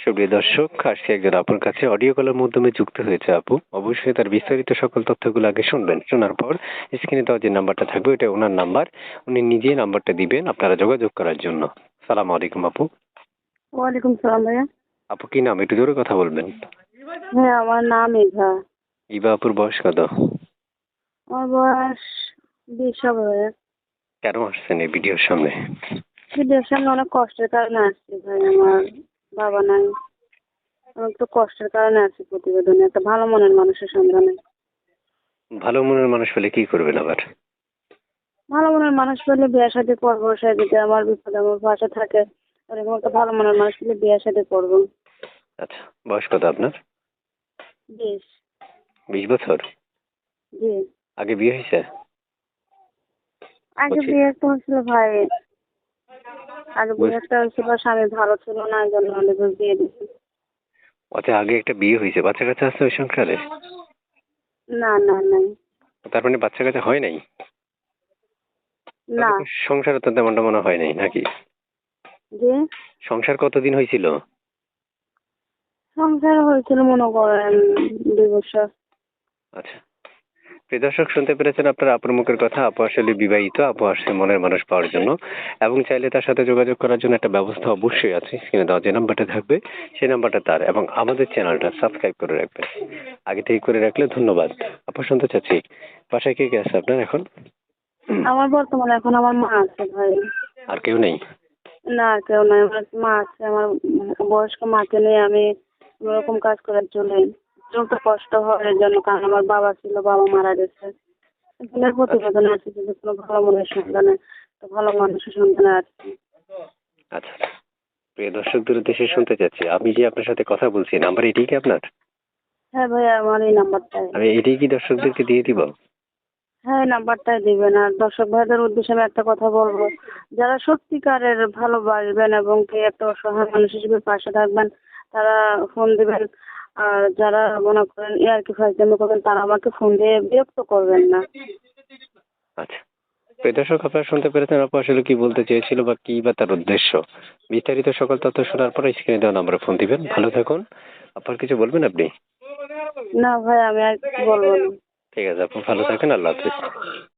সুপ্রিয় দর্শক, আজকে একজন আপুর কাছে অডিও কলের মাধ্যমে যুক্ত হয়েছে আপু। অবশ্যই তার বিস্তারিত সকল তথ্যগুলো আগে শুনবেন। শোনার পর স্ক্রিনে দেওয়া যে নাম্বারটা থাকবে ওটা ওনার নাম্বার। উনি নিজেই নাম্বারটা দিবেন আপনারা যোগাযোগ করার জন্য। সালাম আলাইকুম আপু। ওয়ালাইকুম সালাম ভাইয়া। আপু কি নাম? একটু জোরে কথা বলবেন। হ্যাঁ, আমার নাম ইভা। ইবা আপুর বয়স কত? আমার বয়স 20 হবে ভাইয়া। কেন আসছেন এই ভিডিওর সামনে? ভিডিওর সামনে অনেক কষ্টের কারণে আসছি ভাই। আমার বাবা নাই, অনেক তো কষ্টের কারণে আসছি প্রতিবেদনে, একটা ভালো মনের মানুষের সন্ধানে। ভালো মনের মানুষ পেলে কি করবেন আবার? ভালো মনের মানুষ পেলে বিয়ে শাদী করবো, সে যদি আমার বিপদে আমার পাশে থাকে, এরকম একটা ভালো মনের মানুষ পেলে বিয়ে শাদী করবো। আচ্ছা, বয়স কত আপনার? 20। 20 বছর? জি। আগে বিয়ে হয়েছে? আগে বিয়ে একটা হয়েছিল ভাই, আগে বিয়ে একটা হয়েছিল, স্বামী ভালো ছিল না, এই জন্য অনেক বিয়ে দিয়েছি। আচ্ছা, আগে একটা বিয়ে হয়েছে, বাচ্চা কাচ্চা আছে ওই সংসারে? না না নাই। তার মানে বাচ্চা কাচ্চা হয় নাই? না। সংসারে তো তেমনটা মনে হয় নাই নাকি? জি। সংসার কতদিন হয়েছিল? সংসার হয়েছিল মনে করেন 2 বছর। আচ্ছা, প্রিয় দর্শক শুনতে পেরেছেন আপনার আপুর মুখের কথা। আপু আসলে বিবাহিত, আপু আসছে মনের মানুষ পাওয়ার জন্য এবং চাইলে তার সাথে যোগাযোগ করার জন্য একটা ব্যবস্থা অবশ্যই আছে। স্ক্রিনে দেওয়া যে নাম্বারটা থাকবে সেই নাম্বারটা তার, এবং আমাদের চ্যানেলটা সাবস্ক্রাইব করে রাখবেন। আগে থেকে করে রাখলে ধন্যবাদ। আপু শুনতে চাচ্ছি, বাসায় কে কে আছে আপনার এখন? আমার বর্তমানে এখন আমার মা আছে ভাই। আর কেউ নেই? না, কেউ নাই, আমার মা আছে। আমার বয়স্ক মাকে নিয়ে আমি ওরকম কাজ করে চলতে কষ্ট হয় এর জন্য, কারণ আমার বাবা ছিল, বাবা মারা গেছে। এখানে প্রতিবেদন আছে যদি কোনো ভালো মনের সন্ধানে, তো ভালো মানুষের সন্ধানে আছে। আচ্ছা, প্রিয় দর্শকদের উদ্দেশ্যে শুনতে চাচ্ছি, আমি যে আপনার সাথে কথা বলছি নাম্বার এটাই কি আপনার? হ্যাঁ ভাই, আমার এই নাম্বারটাই। আমি এটাই কি দর্শকদেরকে দিয়ে দিব? হ্যাঁ, এই নাম্বারটাই দিবেন। আর দর্শক ভাইদের উদ্দেশ্যে আমি একটা কথা বলবো, যারা সত্যিকারের ভালোবাসবেন এবং কে একটা অসহায় মানুষ হিসেবে পাশে থাকবেন, তারা ফোন দিবেন। আর যারা মনে করেন ইয়ার্কি ফাজলামি করবেন, তারা আমাকে ফোন দিয়ে বিরক্ত করবেন না। আচ্ছা, প্রিয় দর্শক আপনারা শুনতে পেরেছেন আপু আসলে কি বলতে চেয়েছিল বা কি বা তার উদ্দেশ্য। বিস্তারিত সকল তথ্য শোনার পরে স্ক্রিনে দেওয়া নাম্বারে ফোন দিবেন। ভালো থাকুন। আপনার কিছু বলবেন আপনি? না ভাই, আমি আর কিছু বলবো না। ঠিক আছে আপু, ভালো থাকেন। আল্লাহ হাফিজ।